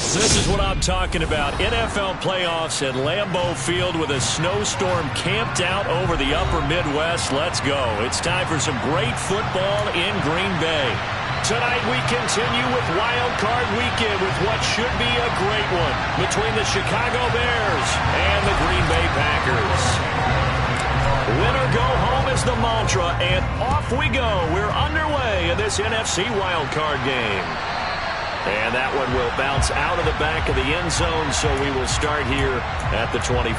This is what I'm talking about. NFL playoffs at Lambeau Field with a snowstorm camped out over the upper Midwest. Let's go. It's time for some great football in Green Bay. Tonight we continue with Wild Card Weekend with what should be a great one between the Chicago Bears and the Green Bay Packers. Win or go home is the mantra, and off we go. We're underway in this NFC Wild Card game. And that one will bounce out of the back of the end zone, so we will start here at the 25.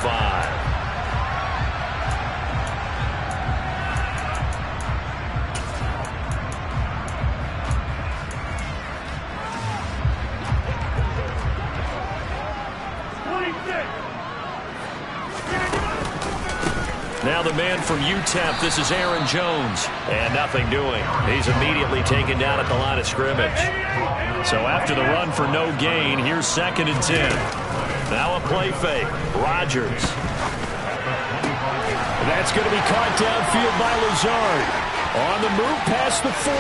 Now the man from UTEP, this is Aaron Jones. And nothing doing. He's immediately taken down at the line of scrimmage. So after the run for no gain, here's 2nd and 10. Now a play fake. Rodgers. That's going to be caught downfield by Lazard. On the move past the 40.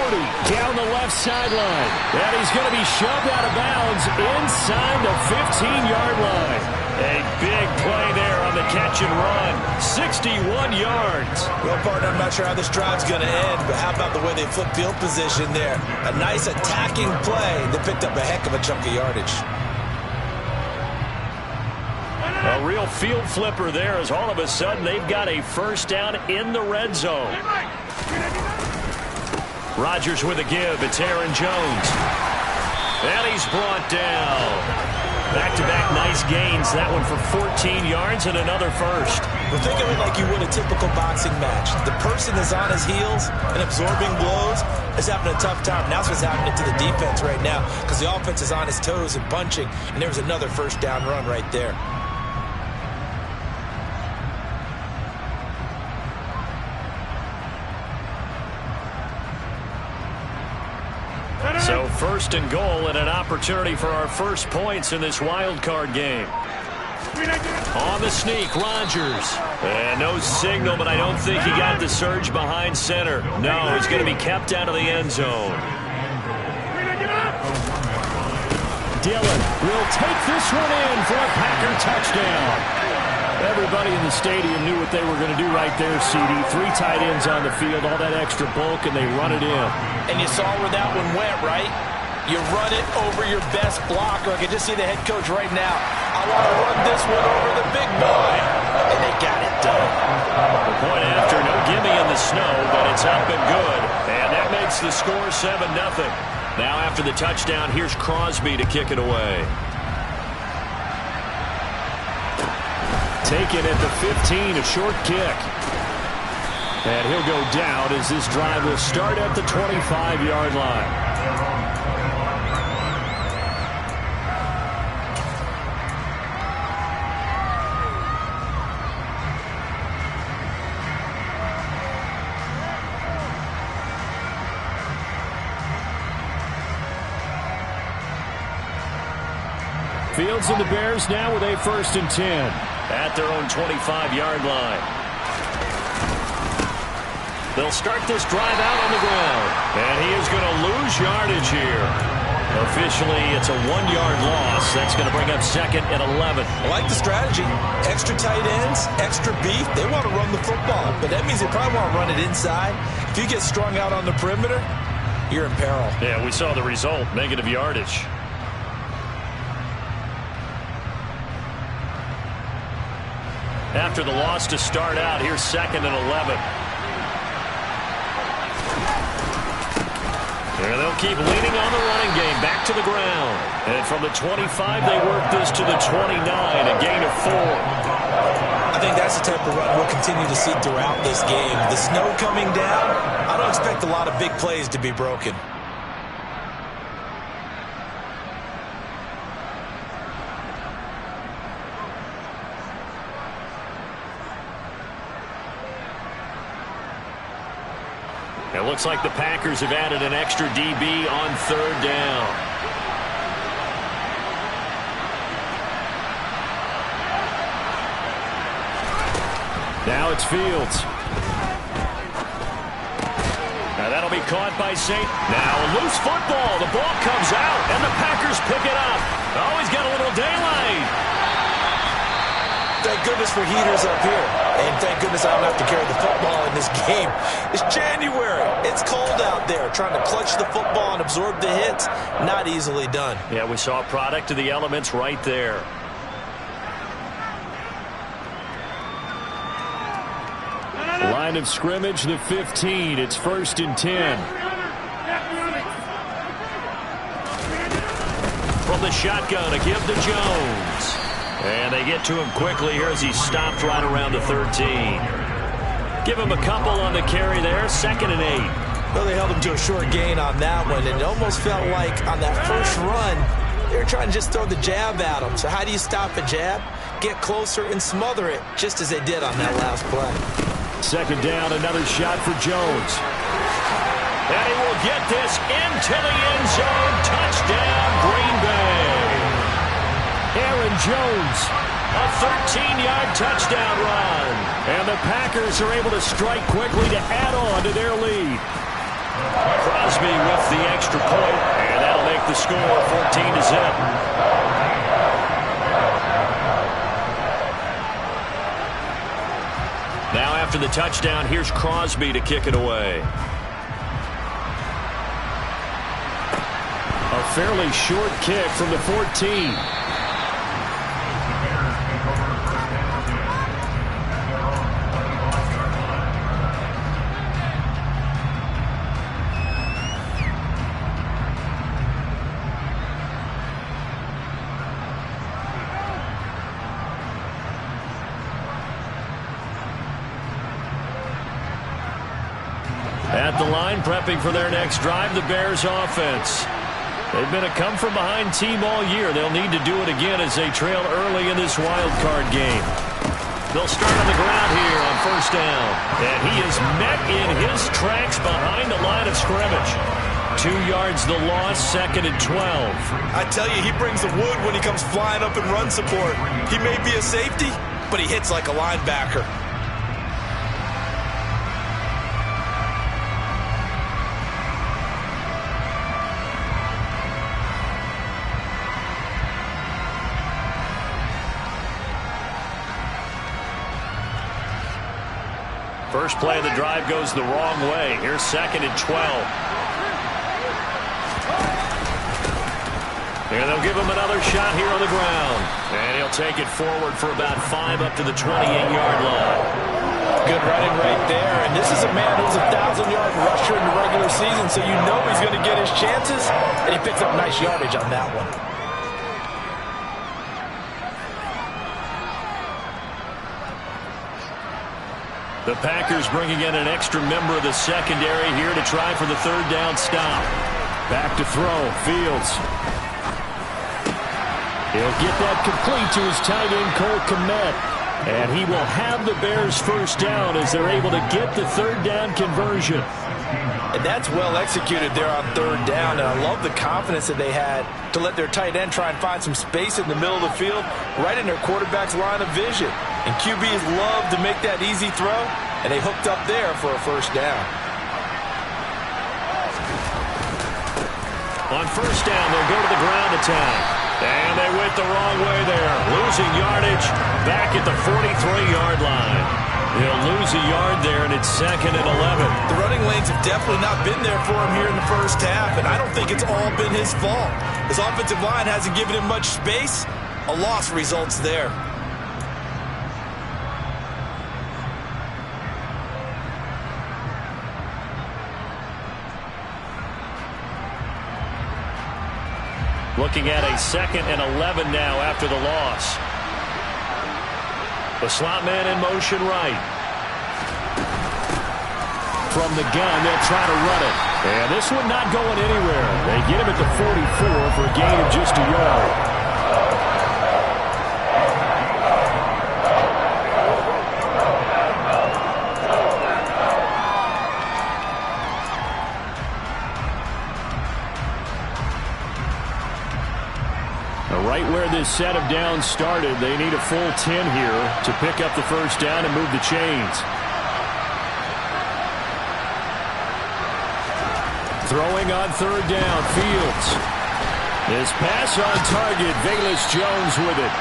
Down the left sideline. And he's going to be shoved out of bounds inside the 15-yard line. A big play there on the catch and run. 61 yards. Well, partner, I'm not sure how this drive's going to end, but how about the way they flipped field position there? A nice attacking play. They picked up a heck of a chunk of yardage. A real field flipper there as all of a sudden they've got a first down in the red zone. Rodgers with a give. It's Aaron Jones. And he's brought down. Back-to-back nice gains. That one for 14 yards and another first. Well, think of it like you would a typical boxing match. The person is on his heels and absorbing blows is having a tough time. That's what's happening to the defense right now because the offense is on his toes and punching, and there's another first down run right there. So 1st and goal and an opportunity for our first points in this wild card game. On the sneak, Rodgers. And no signal, but I don't think he got the surge behind center. No, he's going to be kept out of the end zone. Dillon will take this one in for a Packer touchdown. Everybody in the stadium knew what they were going to do right there, CD. 3 tight ends on the field, all that extra bulk, and they run it in. And you saw where that one went, right? You run it over your best blocker. I can just see the head coach right now. I want to run this one over the big boy. And they got it done. The point after, no gimme in the snow, but it's up and good. And that makes the score 7-0. Now after the touchdown, here's Crosby to kick it away. Taken at the 15, a short kick. And he'll go down as this drive will start at the 25-yard line. Fields and the Bears now with a 1st and 10. At their own 25-yard line. They'll start this drive out on the ground. And he is going to lose yardage here. Officially, it's a 1-yard loss. That's going to bring up 2nd and 11. I like the strategy. Extra tight ends, extra beef. They want to run the football, but that means they probably want to run it inside. If you get strung out on the perimeter, you're in peril. Yeah, we saw the result. Negative yardage. After the loss to start out, here's 2nd and 11. And they'll keep leaning on the running game. Back to the ground. And from the 25, they work this to the 29, a gain of 4. I think that's the type of run we'll continue to see throughout this game. The snow coming down, I don't expect a lot of big plays to be broken. It looks like the Packers have added an extra DB on 3rd down. Now it's Fields. Now That'll be caught by St. Now a loose football. The ball comes out, and the Packers pick it up. Oh, he's got a little daylight. Thank goodness for heaters up here. And thank goodness I don't have to carry the football in this game. It's January. It's cold out there. Trying to clutch the football and absorb the hits, not easily done. Yeah, we saw a product of the elements right there. Line of scrimmage, the 15. It's 1st and 10. From the shotgun, a give to Jones. And they get to him quickly here as he stopped right around the 13. Give him a couple on the carry there. 2nd and 8. Well, they held him to a short gain on that one, and it almost felt like on that first run, they were trying to just throw the jab at him. So how do you stop a jab? Get closer and smother it, just as they did on that last play. 2nd down, another shot for Jones. And he will get this into the end zone. Touchdown, Green Bay. Aaron Jones, a 13-yard touchdown run. And the Packers are able to strike quickly to add on to their lead. Crosby with the extra point, and that'll make the score 14-0. Now after the touchdown, here's Crosby to kick it away. A fairly short kick from the 14. At the line, prepping for their next drive, the Bears offense. They've been a come-from-behind team all year. They'll need to do it again as they trail early in this wild card game. They'll start on the ground here on 1st down. And he is met in his tracks behind the line of scrimmage. 2 yards the loss, 2nd and 12. I tell you, he brings the wood when he comes flying up in run support. He may be a safety, but he hits like a linebacker. First play of the drive goes the wrong way. Here's 2nd and 12. And they'll give him another shot here on the ground. And he'll take it forward for about 5 up to the 28-yard line. Good running right there. And this is a man who's a 1,000-yard rusher in the regular season, so you know he's going to get his chances. And he picks up nice yardage on that one. The Packers bringing in an extra member of the secondary here to try for the 3rd down stop. Back to throw. Fields. He'll get that complete to his tight end, Cole Kmet. And he will have the Bears' 1st down as they're able to get the 3rd down conversion. And that's well executed there on 3rd down. And I love the confidence that they had to let their tight end try and find some space in the middle of the field, right in their quarterback's line of vision. And QBs love to make that easy throw, and they hooked up there for a 1st down. On 1st down, they'll go to the ground attack. And they went the wrong way there. Losing yardage back at the 43-yard line. He'll lose a yard there, and it's 2nd and 11. The running lanes have definitely not been there for him here in the first half, and I don't think it's all been his fault. His offensive line hasn't given him much space. A loss results there. Looking at a 2nd and 11 now after the loss. The slot man in motion right. From the gun, they'll try to run it. And this one not going anywhere. They get him at the 44 for a gain of just a yard. Right where this set of downs started, they need a full 10 here to pick up the 1st down and move the chains. Throwing on third down, Fields. This pass on target, Velus Jones with it.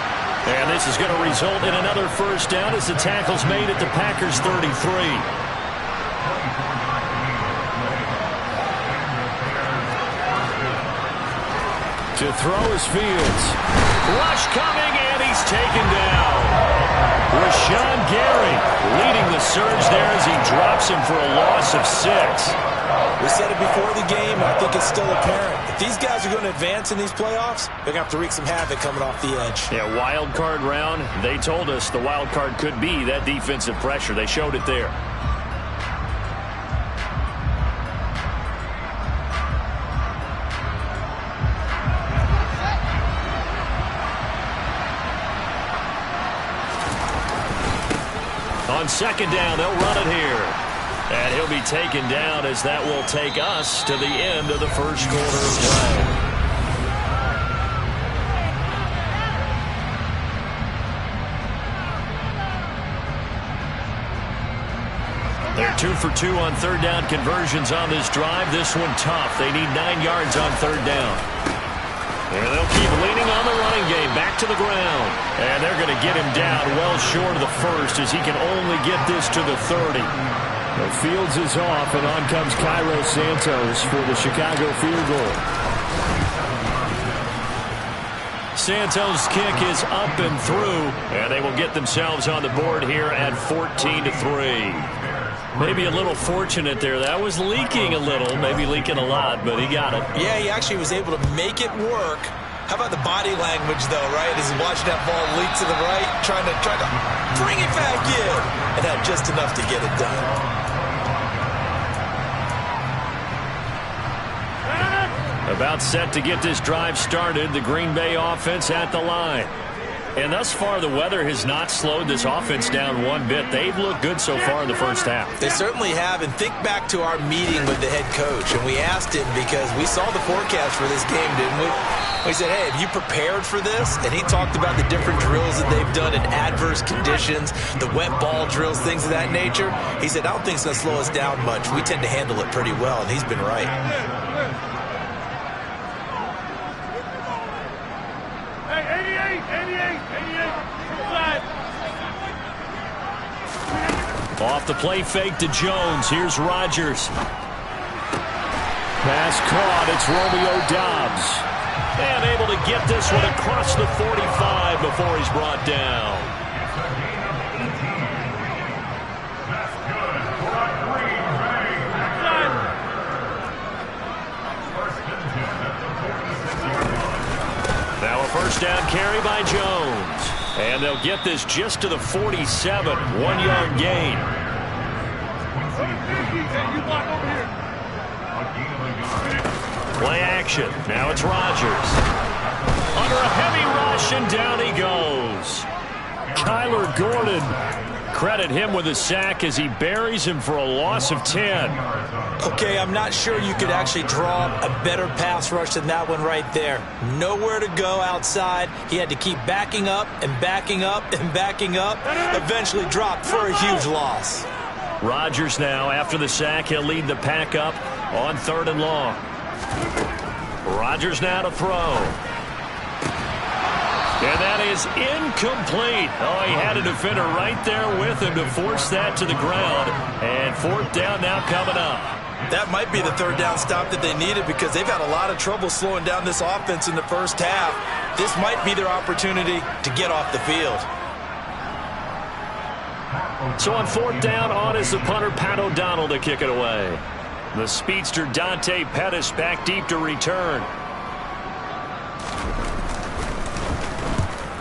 And this is going to result in another first down as the tackle's made at the Packers' 33. To throw is Fields. Rush coming, and he's taken down. Rashawn Gary leading the surge there as he drops him for a loss of 6. We said it before the game, and I think it's still apparent. If these guys are going to advance in these playoffs, they're going to have to wreak some havoc coming off the edge. Yeah, wild card round. They told us the wild card could be that defensive pressure. They showed it there. On second down, they'll run it here. And he'll be taken down as that will take us to the end of the first quarter of play. They're 2 for 2 on third down conversions on this drive. This one tough. They need 9 yards on third down. And they'll keep leaning on the running game. Back to the ground. And they're going to get him down well short of the first as he can only get this to the 30. The Fields is off, and on comes Cairo Santos for the Chicago field goal. Santos' kick is up and through, and they will get themselves on the board here at 14-3. Maybe a little fortunate there. That was leaking a little, maybe leaking a lot, but he got it. Yeah, he actually was able to make it work. How about the body language, though, right? As he's watching that ball leak to the right, trying to bring it back in, and had just enough to get it done. About set to get this drive started, the Green Bay offense at the line. And thus far, the weather has not slowed this offense down one bit. They've looked good so far in the first half. They certainly have. And think back to our meeting with the head coach. And we asked him because we saw the forecast for this game, didn't we? We said, hey, have you prepared for this? And he talked about the different drills that they've done in adverse conditions, the wet ball drills, things of that nature. He said, I don't think it's going to slow us down much. We tend to handle it pretty well, and he's been right. Off the play fake to Jones. Here's Rodgers. Pass caught. It's Romeo Doubs. And able to get this one across the 45 before he's brought down. Now a first down carry by Jones. And they'll get this just to the 47. 1-yard gain. Play action. Now it's Rodgers. Under a heavy rush, and down he goes. Kyler Gordon. Credit him with a sack as he buries him for a loss of 10. Okay, I'm not sure you could actually draw a better pass rush than that one right there. Nowhere to go outside. He had to keep backing up and backing up and backing up. Eventually dropped for a huge loss. Rodgers now, after the sack, he'll lead the pack up on 3rd and long. Rodgers now to throw. And that is incomplete. Oh, he had a defender right there with him to force that to the ground. And 4th down now coming up. That might be the 3rd down stop that they needed because they've had a lot of trouble slowing down this offense in the first half. This might be their opportunity to get off the field. So on 4th down, on is the punter, Pat O'Donnell, to kick it away. The speedster, Dante Pettis, back deep to return.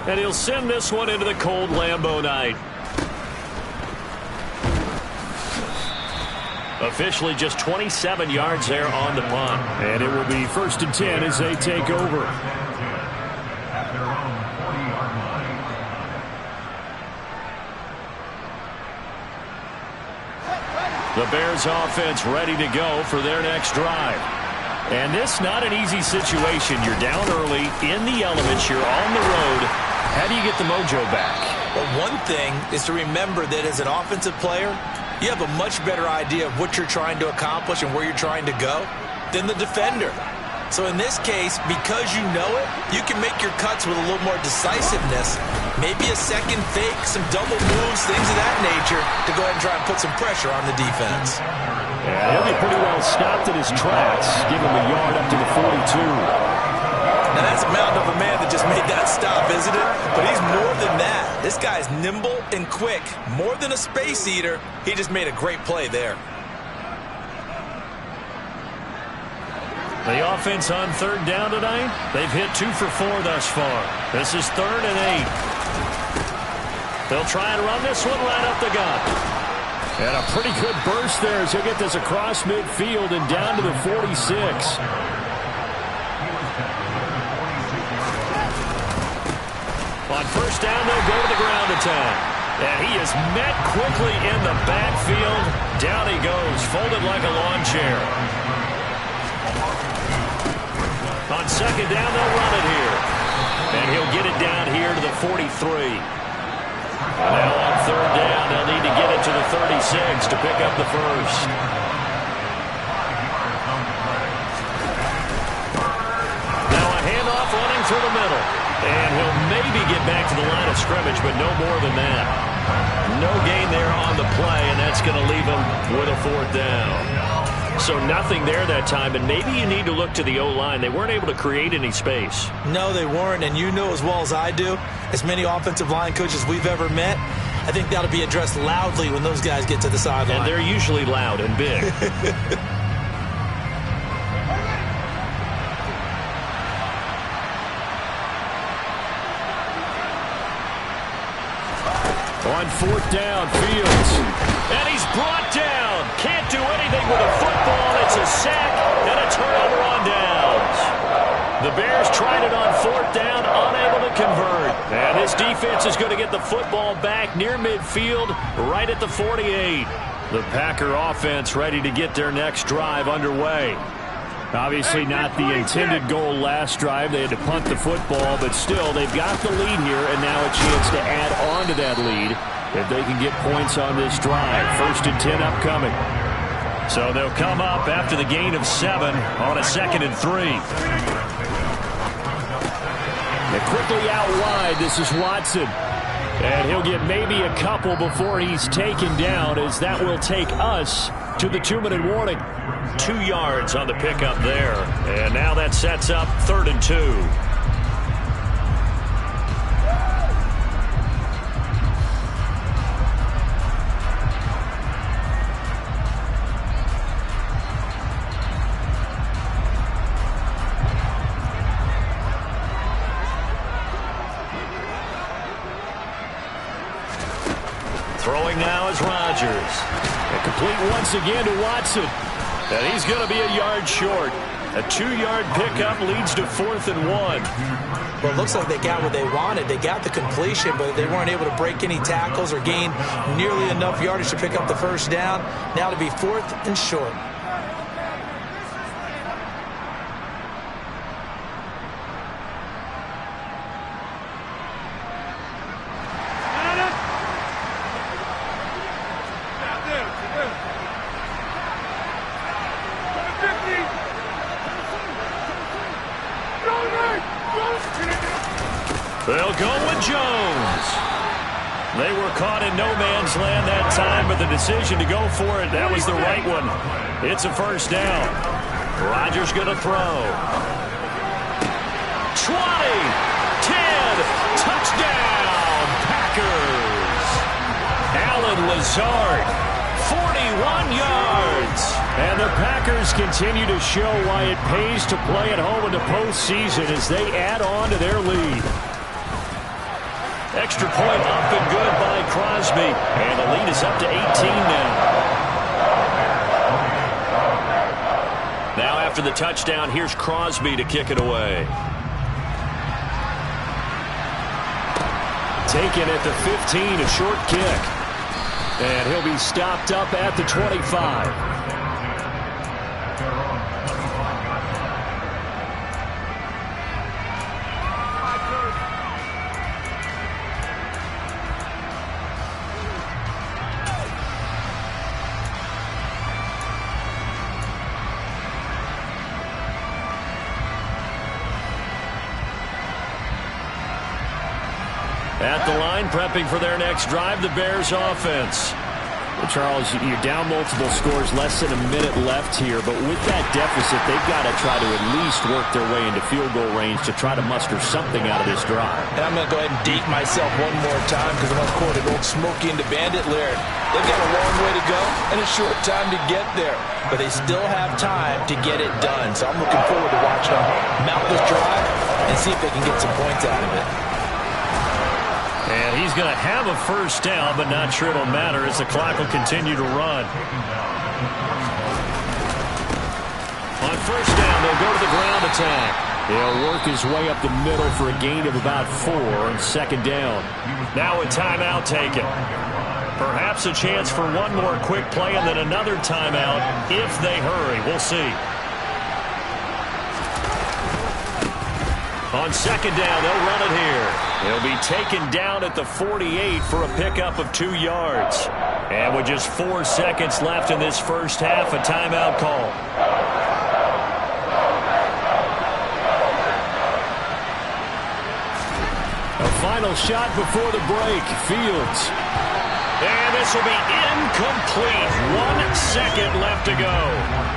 And he'll send this one into the cold Lambeau night. Officially just 27 yards there on the punt. And it will be 1st and 10 as they take over. The Bears offense ready to go for their next drive. And this not an easy situation. You're down early, in the elements, you're on the road. How do you get the mojo back? Well, one thing is to remember that as an offensive player, you have a much better idea of what you're trying to accomplish and where you're trying to go. than the defender. So in this case, because you know it, you can make your cuts with a little more decisiveness. Maybe a second fake, some double moves, things of that nature to go ahead and try and put some pressure on the defense. Yeah, he'll be pretty well stopped in his tracks. Give him a yard up to the 42. Now that's a mountain of a man that just made that stop, isn't it? But he's more than that. This guy's nimble and quick. More than a space eater, he just made a great play there. The offense on third down tonight, they've hit 2 for 4 thus far. This is 3rd and 8. They'll try and run this one right up the gut. And a pretty good burst there as he'll get this across midfield and down to the 46. On first down, they'll go to the ground attack. And he is met quickly in the backfield. Down he goes, folded like a lawn chair. On second down, they'll run it here. And he'll get it down here to the 43. Now on third down, they'll need to get it to the 36 to pick up the first. Now a handoff running through the middle. And he'll maybe get back to the line of scrimmage, but no more than that. No gain there on the play, and that's going to leave him with a 4th down. So nothing there that time, and maybe you need to look to the O-line. They weren't able to create any space. No, they weren't, and you know as well as I do, as many offensive line coaches we've ever met, I think that'll be addressed loudly when those guys get to the sideline. And they're usually loud and big. On 4th down, Fields. And he's brought down. Can't do anything with a football. It's a sack and a turnover on downs. The Bears tried it on 4th down, unable to convert. And this defense is going to get the football back near midfield, right at the 48. The Packer offense ready to get their next drive underway. Obviously not the intended goal last drive. They had to punt the football, but still, they've got the lead here, and now a chance to add on to that lead if they can get points on this drive. 1st and 10 upcoming. So they'll come up after the gain of 7 on a 2nd and 3. And quickly out wide, this is Watson. And he'll get maybe a couple before he's taken down, as that will take us to the 2-minute warning. 2 yards on the pickup there. And now that sets up 3rd and 2. Throwing now is Rodgers. And complete once again to Watson. And he's going to be a yard short. A 2-yard pickup leads to 4th and 1. Well, it looks like they got what they wanted. They got the completion, but they weren't able to break any tackles or gain nearly enough yardage to pick up the first down. Now to be 4th and short. They'll go with Jones. They were caught in no man's land that time, but the decision to go for it, that was the right one. It's a first down. Rodgers going to throw. 20, 10, touchdown, Packers. Allen Lazard, 41 yards. And the Packers continue to show why it pays to play at home in the postseason as they add on to their lead. Extra point up and good by Crosby. And the lead is up to 18 now. Now after the touchdown, here's Crosby to kick it away. Taken at the 15, a short kick. And he'll be stopped up at the 25. At the line, prepping for their next drive, the Bears offense. Well, Charles, you're down multiple scores, less than a minute left here, but with that deficit, they've got to try to at least work their way into field goal range to try to muster something out of this drive. And I'm going to go ahead and date myself one more time because I'm going to quote an old Smokey and the Bandit lyric. They've got a long way to go and a short time to get there, but they still have time to get it done. So I'm looking forward to watching them mount this drive and see if they can get some points out of it. And he's going to have a first down, but not sure it'll matter as the clock will continue to run. On first down, they'll go to the ground attack. He'll work his way up the middle for a gain of about 4 on second down. Now a timeout taken. Perhaps a chance for one more quick play and then another timeout if they hurry. We'll see. On second down, they'll run it here. He'll be taken down at the 48 for a pickup of 2 yards. And with just 4 seconds left in this first half, a timeout call. A final shot before the break. Fields. And this will be incomplete. 1 second left to go.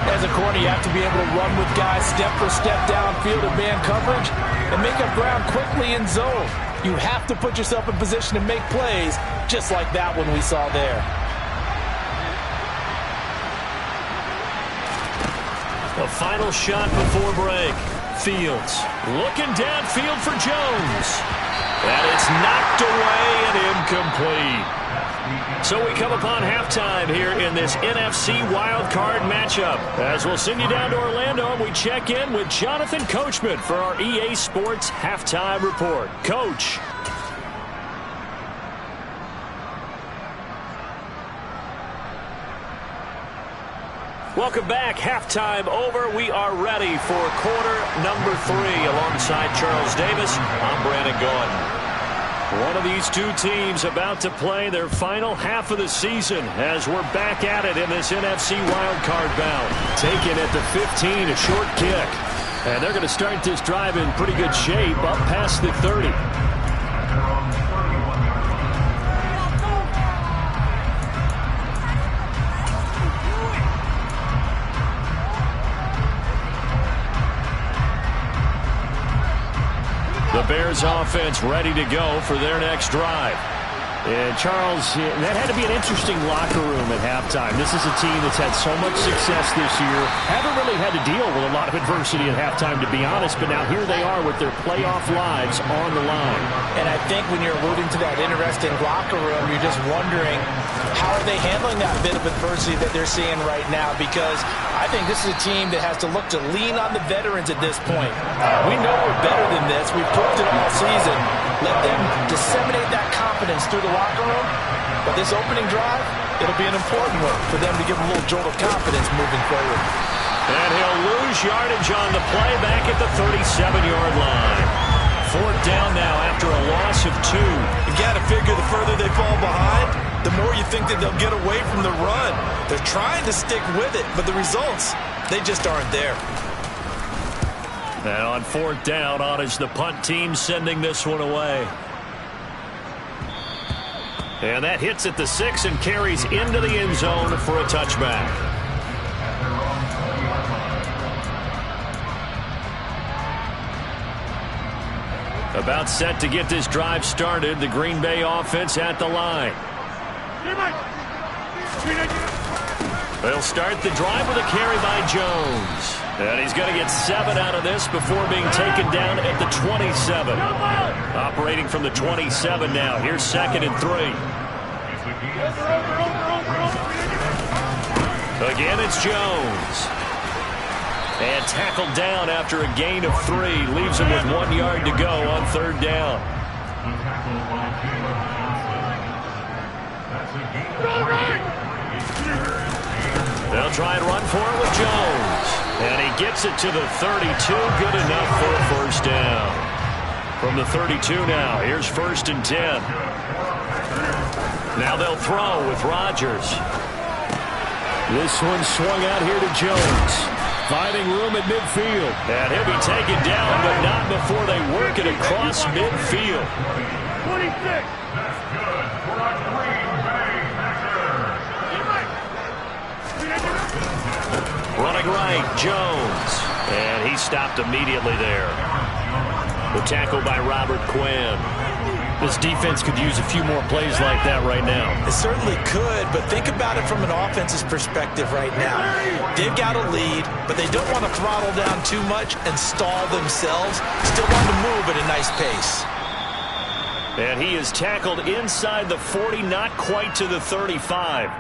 As a corner, you have to be able to run with guys step for step downfield in man coverage and make up ground quickly in zone. You have to put yourself in position to make plays, just like that one we saw there. A final shot before break. Fields looking downfield for Jones. And it's knocked away and incomplete. So we come upon halftime here in this NFC wildcard matchup. As we'll send you down to Orlando, and we check in with Jonathan Coachman for our EA Sports Halftime Report. Coach. Welcome back. Halftime over. We are ready for quarter number 3 alongside Charles Davis. I'm Brandon Gaudin. One of these two teams about to play their final half of the season as we're back at it in this NFC wildcard bout. Taken at the 15, a short kick. And they're going to start this drive in pretty good shape up past the 30. The Bears offense ready to go for their next drive. And Charles, that had to be an interesting locker room at halftime. This is a team that's had so much success this year. Haven't really had to deal with a lot of adversity at halftime, to be honest. But now here they are with their playoff lives on the line. And I think when you're alluding to that interesting locker room, you're just wondering how are they handling that bit of adversity that they're seeing right now? Because I think this is a team that has to look to lean on the veterans at this point. We know we're better than this. We've proved it all season. Let them disseminate that confidence through the locker room. But this opening drive, it'll be an important one for them to give a little jolt of confidence moving forward. And he'll lose yardage on the play back at the 37-yard line. 4th down now after a loss of 2. You got to figure the further they fall behind, the more you think that they'll get away from the run. They're trying to stick with it, but the results, they just aren't there. And on 4th down, on is the punt team sending this one away. And that hits at the 6 and carries into the end zone for a touchback. About set to get this drive started. The Green Bay offense at the line. They'll start the drive with a carry by Jones. And he's going to get 7 out of this before being taken down at the 27. Operating from the 27 now. Here's 2nd and 3. Again, it's Jones. And tackled down after a gain of 3. Leaves him with 1 yard to go on 3rd down. They'll try and run for it with Jones. And he gets it to the 32. Good enough for a first down. From the 32 now, here's 1st and 10. Now they'll throw with Rodgers. This one swung out here to Jones. Finding room at midfield. And he'll be taken down, but not before they work it across midfield. 26. That's good for a Green Bay Packer. Running right, Jones. And he stopped immediately there. The tackle by Robert Quinn. This defense could use a few more plays like that right now. It certainly could, but think about it from an offense's perspective right now. They've got a lead, but they don't want to throttle down too much and stall themselves. Still want to move at a nice pace. And he is tackled inside the 40, not quite to the 35.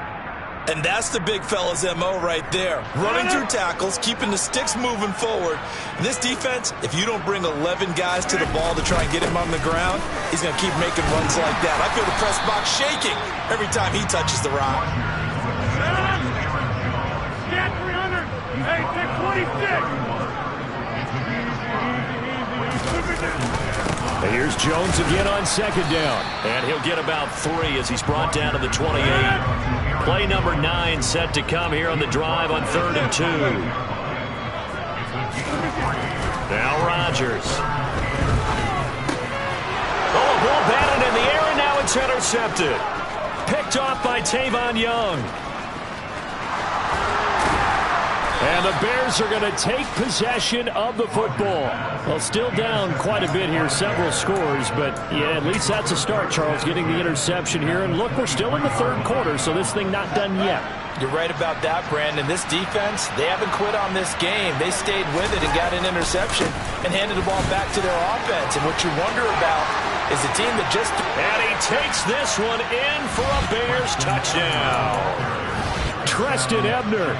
And that's the big fella's MO right there. Running through tackles, keeping the sticks moving forward. And this defense, if you don't bring 11 guys to the ball to try and get him on the ground, he's going to keep making runs like that. I feel the press box shaking every time he touches the rock. Get 300. Hey, 626. And here's Jones again on second down. And he'll get about 3 as he's brought down to the 28. Play number 9 set to come here on the drive on 3rd and 2. Now Rodgers. Oh, ball batted in the air, and now it's intercepted. Picked off by Tavon Young. And the Bears are going to take possession of the football. Well, still down quite a bit here, several scores, but yeah, at least that's a start, Charles, getting the interception here. And look, we're still in the 3rd quarter, so this thing not done yet. You're right about that, Brandon. This defense, they haven't quit on this game. They stayed with it and got an interception and handed the ball back to their offense. And what you wonder about is the team that just... And he takes this one in for a Bears touchdown. Treston Ebner,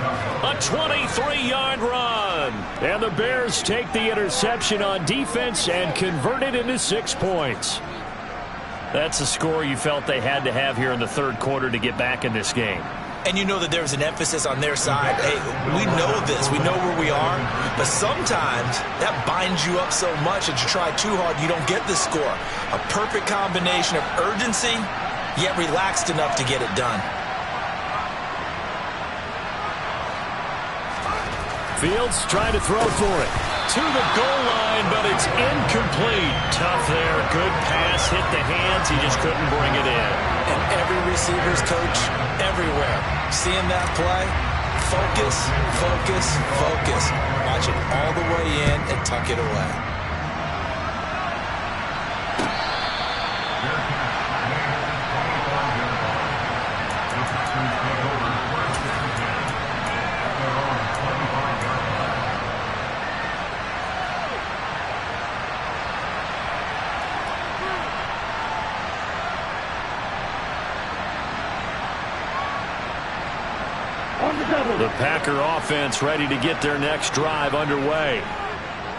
a 23-yard run. And the Bears take the interception on defense and convert it into 6 points. That's a score you felt they had to have here in the 3rd quarter to get back in this game. And you know that there's an emphasis on their side. Hey, we know this. We know where we are. But sometimes that binds you up so much that you try too hard, you don't get the score. A perfect combination of urgency, yet relaxed enough to get it done. Fields trying to throw for it. To the goal line, but it's incomplete. Tough there. Good pass. Hit the hands. He just couldn't bring it in. And every receiver's coach everywhere. Seeing that play, focus, focus, focus. Watch it all the way in and tuck it away. The Packer offense ready to get their next drive underway.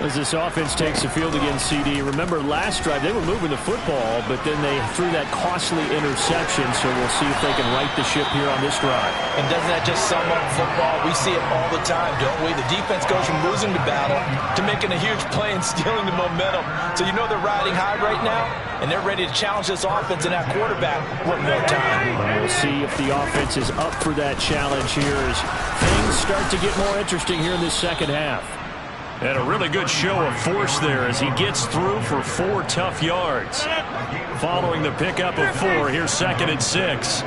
As this offense takes the field against CD. Remember last drive they were moving the football, but then they threw that costly interception, so we'll see if they can right the ship here on this drive. And doesn't that just sum up football? We see it all the time, don't we? The defense goes from losing the battle to making a huge play and stealing the momentum. So you know they're riding high right now, and they're ready to challenge this offense and that quarterback one more time. And we'll see if the offense is up for that challenge here as things start to get more interesting here in this second half. And a really good show of force there as he gets through for 4 tough yards. Following the pickup of 4, here's 2nd and 6.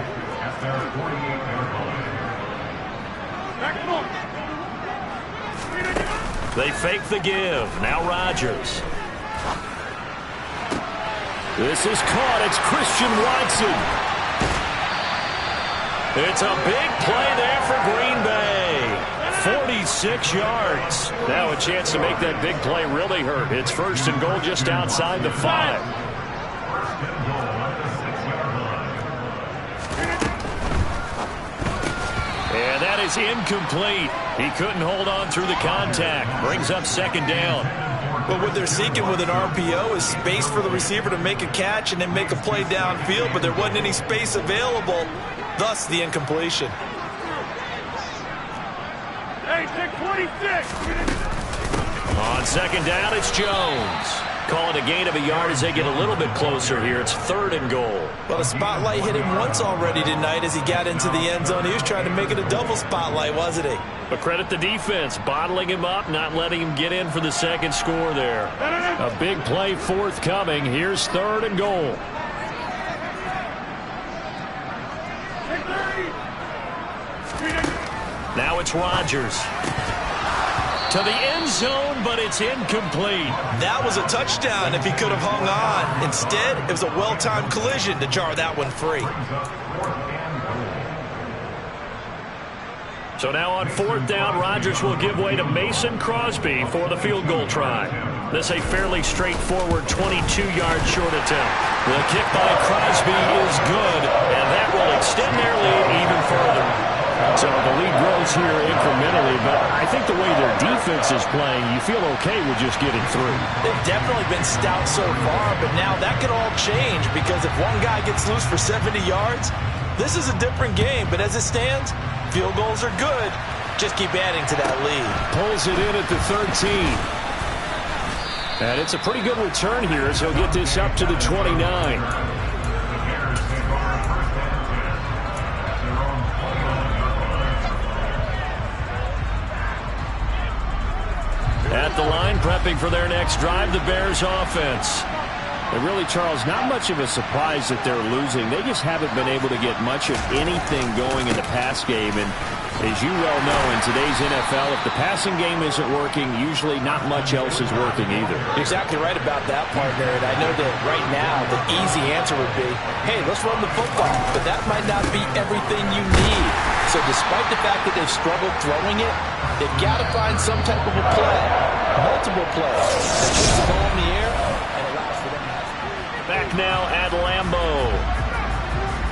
They fake the give. Now Rodgers. This is caught. It's Christian Watson. It's a big play there for Green Bay. 46 yards. Now a chance to make that big play really hurt. It's 1st and goal just outside the 5. And that is incomplete. He couldn't hold on through the contact. Brings up 2nd down. But what they're seeking with an RPO is space for the receiver to make a catch and then make a play downfield, but there wasn't any space available, thus the incompletion. Hey, 626. On 2nd down, it's Jones. Calling a gain of a yard as they get a little bit closer here. It's 3rd and goal. Well, the spotlight hit him once already tonight as he got into the end zone. He was trying to make it a double spotlight, wasn't he? But credit the defense, bottling him up, not letting him get in for the 2nd score there. A big play forthcoming. Here's 3rd and goal. it's Rodgers. To the end zone, but it's incomplete. That was a touchdown if he could have hung on. Instead, it was a well-timed collision to jar that one free. So now on 4th down, Rodgers will give way to Mason Crosby for the field goal try. This a fairly straightforward 22-yard short attempt. The kick by Crosby is good, and that will extend their lead even further. So the lead grows here incrementally, but I think the way their defense is playing, you feel okay with just getting through. They've definitely been stout so far, but now that could all change because if one guy gets loose for 70 yards, this is a different game. But as it stands, field goals are good. Just keep adding to that lead. Pulls it in at the 13. And it's a pretty good return here as he'll get this up to the 29. At the line, prepping for their next drive, the Bears offense. And really, Charles, not much of a surprise that they're losing. They just haven't been able to get much of anything going in the pass game. And as you well know, in today's NFL, if the passing game isn't working, usually not much else is working either. You're exactly right about that, partner. And I know that right now the easy answer would be, hey, let's run the football. But that might not be everything you need. So despite the fact that they've struggled throwing it, they've got to find some type of a play, multiple plays, that puts the ball in the air and allows for them to have. Back now at Lambeau.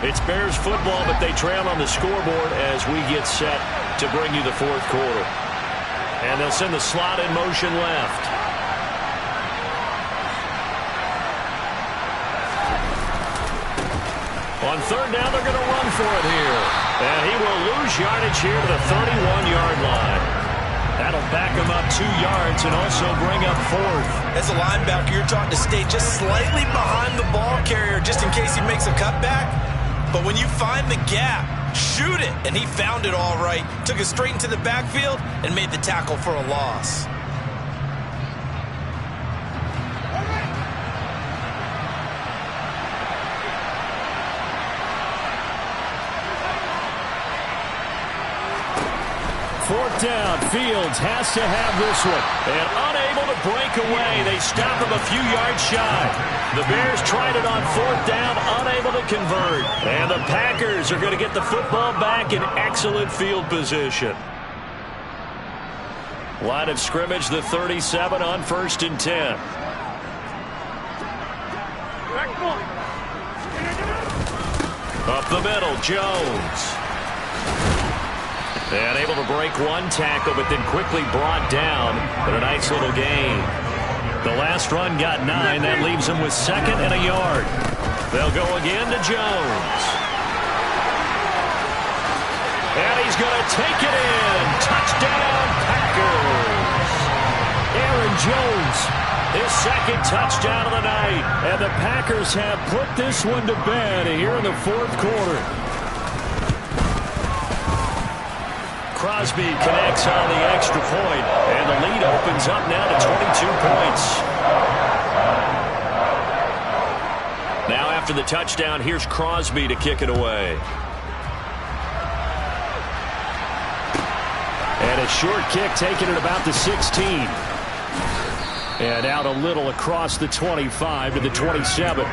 It's Bears football, but they trail on the scoreboard as we get set to bring you the 4th quarter. And they'll send the slot in motion left. On 3rd down, they're going to run for it here. And he will lose yardage here to the 31-yard line. That'll back him up 2 yards and also bring up 4th. As a linebacker, you're taught to stay just slightly behind the ball carrier just in case he makes a cutback. But when you find the gap, shoot it. And he found it all right. Took it straight into the backfield and made the tackle for a loss. Fourth down, Fields has to have this one. And unable to break away. They stop him a few yards shy. The Bears tried it on 4th down, unable to convert. And the Packers are going to get the football back in excellent field position. Line of scrimmage, the 37 on 1st and 10. Up the middle, Jones. And able to break one tackle, but then quickly brought down. But a nice little gain. The last run got 9. That leaves him with 2nd and a yard. They'll go again to Jones. And he's going to take it in. Touchdown, Packers. Aaron Jones, his 2nd touchdown of the night. And the Packers have put this one to bed here in the 4th quarter. Crosby connects on the extra point, and the lead opens up now to 22 points. Now after the touchdown, here's Crosby to kick it away. And a short kick taken at about the 16. And out a little across the 25 to the 27.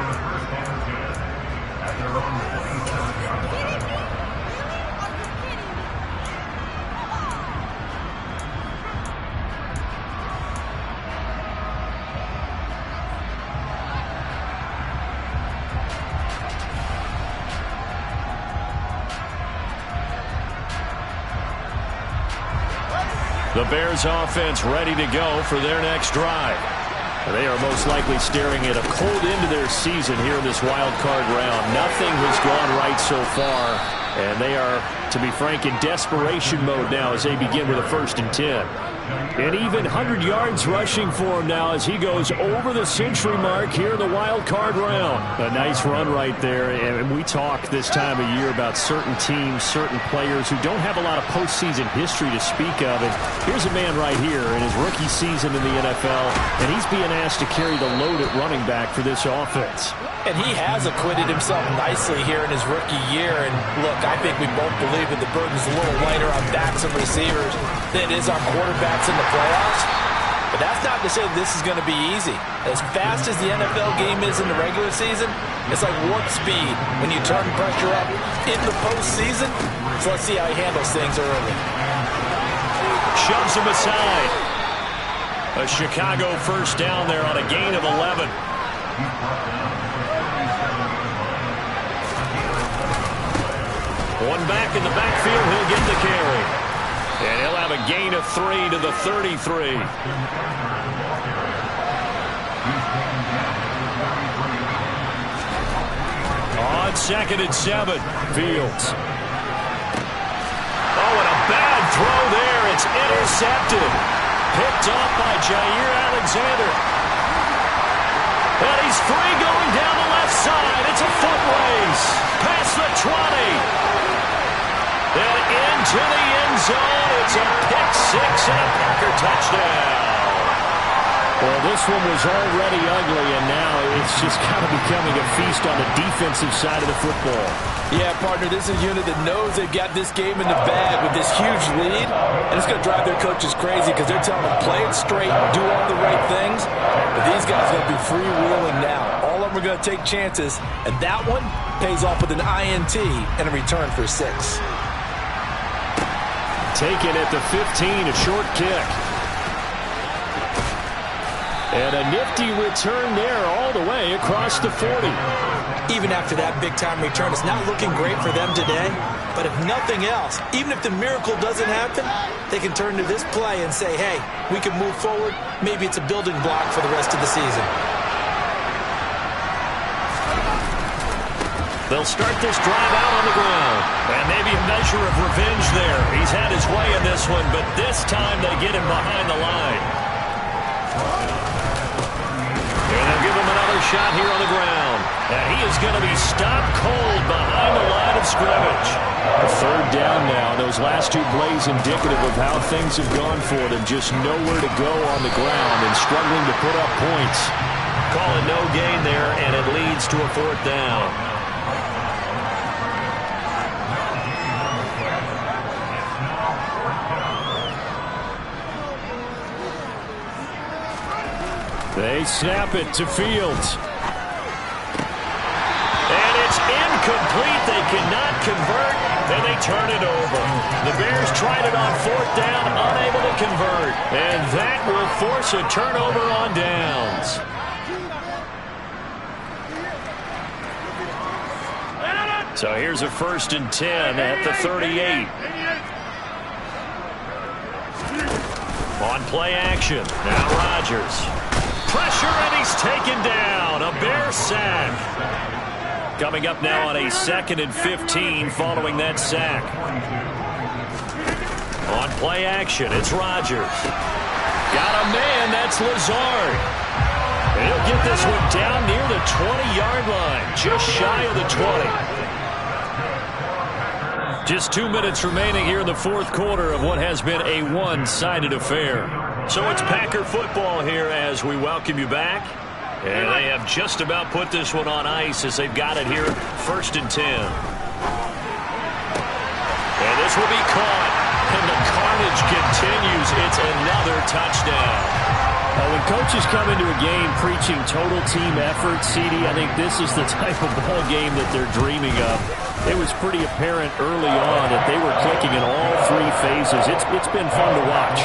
The Bears offense ready to go for their next drive. They are most likely staring at a cold end to their season here in this wild card round. Nothing has gone right so far, and they are, to be frank, in desperation mode now as they begin with a 1st and 10. An even 100 yards rushing for him now as he goes over the century mark here in the wild card round. A nice run right there. And we talk this time of year about certain teams, certain players who don't have a lot of postseason history to speak of. And here's a man right here in his rookie season in the NFL, and he's being asked to carry the load at running back for this offense. And he has acquitted himself nicely here in his rookie year. And look, I think we both believe that the burden's a little lighter on backs and receivers than it is on quarterbacks in the playoffs. But that's not to say that this is going to be easy. As fast as the NFL game is in the regular season, it's like warp speed when you turn pressure up in the postseason. So let's see how he handles things early. Shoves him aside. A Chicago first down there on a gain of 11. One back in the backfield, he'll get the carry. And he'll have a gain of 3 to the 33. On 2nd and 7, Fields. Oh, and a bad throw there. It's intercepted. Picked off by Jair Alexander. And he's free going down the left side. It's a foot race. Past the 20. And into the end zone. It's a pick-6 and a Packer touchdown. Well, this one was already ugly, and now it's just kind of becoming a feast on the defensive side of the football. Yeah, partner, this is a unit that knows they've got this game in the bag with this huge lead, and it's going to drive their coaches crazy because they're telling them, play it straight, do all the right things, but these guys are going to be freewheeling now. All of them are going to take chances, and that one pays off with an INT and a return for 6. Taken at the 15, a short kick. And a nifty return there all the way across the 40. Even after that big-time return, it's not looking great for them today. But if nothing else, even if the miracle doesn't happen, they can turn to this play and say, hey, we can move forward. Maybe it's a building block for the rest of the season. They'll start this drive out on the ground. And maybe a measure of revenge there. He's had his way in this one, but this time they get him behind the line. And they'll give him another shot here on the ground. And he is going to be stopped cold behind the line of scrimmage. A 3rd down now. Those last 2 plays indicative of how things have gone for them. Just nowhere to go on the ground and struggling to put up points. Call it no gain there, and it leads to a 4th down. They snap it to Fields. And it's incomplete. They cannot convert, and they turn it over. The Bears tried it on 4th down, unable to convert. And that will force a turnover on downs. So here's a 1st and 10 at the 38. On play action, now Rodgers. Pressure, and he's taken down. A Bear sack. Coming up now on a 2nd and 15 following that sack. On play action, it's Rodgers. Got a man, that's Lazard. He'll get this one down near the 20-yard line, just shy of the 20. Just 2 minutes remaining here in the 4th quarter of what has been a one-sided affair. So it's Packer football here as we welcome you back. And they have just about put this one on ice as they've got it here, 1st and 10. And this will be caught. And the carnage continues. It's another touchdown. When coaches come into a game preaching total team effort, CD, I think this is the type of ball game that they're dreaming of. It was pretty apparent early on that they were clicking in all 3 phases. It's been fun to watch.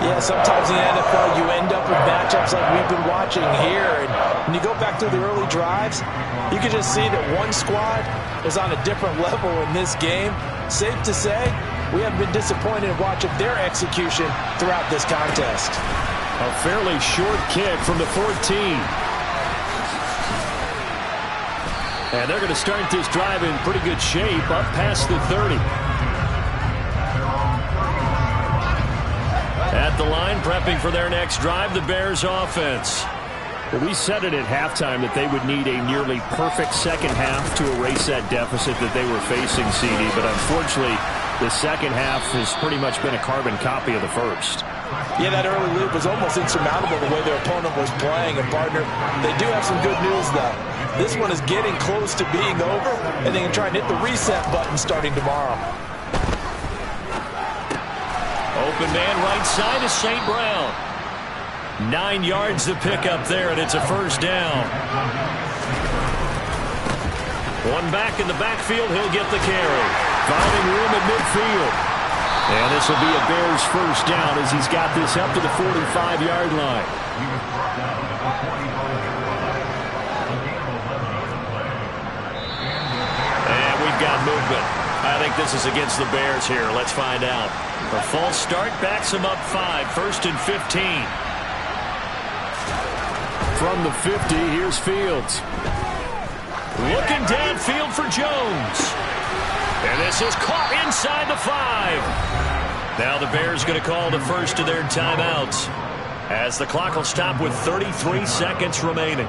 Yeah, sometimes in the NFL you end up with matchups like we've been watching here. And when you go back through the early drives, you can just see that one squad was on a different level in this game. Safe to say, we haven't been disappointed in watching their execution throughout this contest. A fairly short kick from the 14. And they're going to start this drive in pretty good shape up past the 30. At the line, prepping for their next drive, the Bears offense. Well, we said it at halftime that they would need a nearly perfect second half to erase that deficit that they were facing, CD. But unfortunately, the second half has pretty much been a carbon copy of the first. Yeah, that early lead was almost insurmountable the way their opponent was playing. And, partner, they do have some good news, though. This one is getting close to being over, and they can try and hit the reset button starting tomorrow. Open man right side is St. Brown. 9 yards to pick up there, and it's a first down. One back in the backfield, he'll get the carry. Finding room at midfield. And this will be a Bears first down as he's got this up to the 45-yard line. And we've got movement. I think this is against the Bears here. Let's find out. A false start backs him up 5, 1st and 15. From the 50, here's Fields. Looking downfield for Jones. And this is caught inside the 5. Now the Bears going to call the first of their timeouts as the clock will stop with 33 seconds remaining.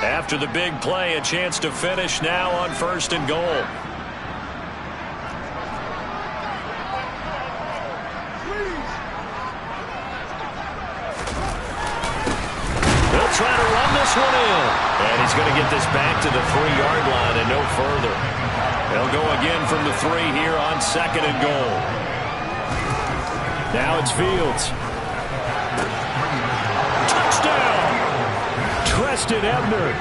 After the big play, a chance to finish now on 1st and goal. Trying to run this one in. And he's going to get this back to the 3-yard line and no further. They'll go again from the 3 here on 2nd and goal. Now it's Fields. Touchdown! Treston Ebner.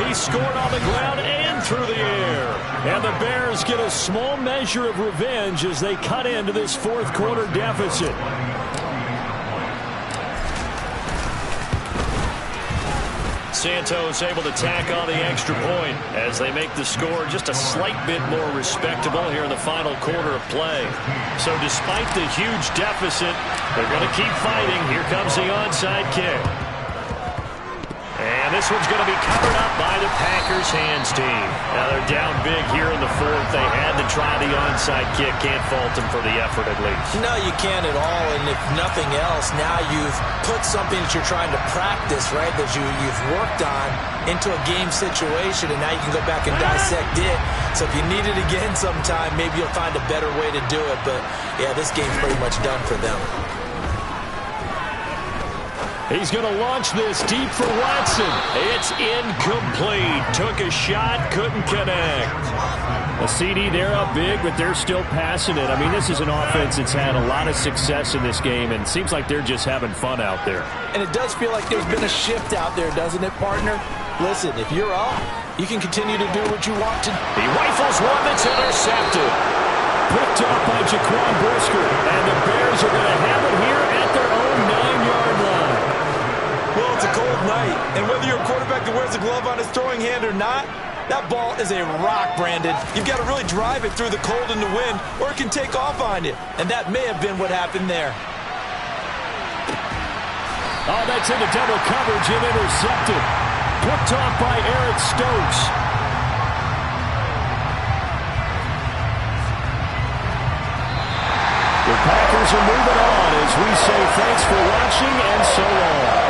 He scored on the ground and through the air. And the Bears get a small measure of revenge as they cut into this 4th quarter deficit. Santos able to tack on the extra point as they make the score just a slight bit more respectable here in the final quarter of play. So despite the huge deficit, they're going to keep fighting. Here comes the onside kick. And this one's going to be covered up by the Packers hands team. Now they're down big here in the 4th. They had to try the onside kick. Can't fault them for the effort at least. No, you can't at all. And if nothing else, now you've put something that you're trying to practice, right, that you've worked on into a game situation, and now you can go back and dissect it. So if you need it again sometime, maybe you'll find a better way to do it. But, yeah, this game's pretty much done for them. He's going to launch this deep for Watson. It's incomplete. Took a shot, couldn't connect. A CD, they're up big, but they're still passing it. I mean, this is an offense that's had a lot of success in this game, and it seems like they're just having fun out there. And it does feel like there's been a shift out there, doesn't it, partner? Listen, if you're up, you can continue to do what you want to. He rifles one that's intercepted. Picked up by Jaquan Brisker, and the Bears are going to have it here at their own 9-yard line. Well, it's a cold night, and whether you're a quarterback that wears a glove on his throwing hand or not, that ball is a rock, Brandon. You've got to really drive it through the cold and the wind, or it can take off on you. And that may have been what happened there. Oh, that's into double coverage and intercepted. Picked off by Eric Stokes. The Packers are moving on as we say thanks for watching and so long.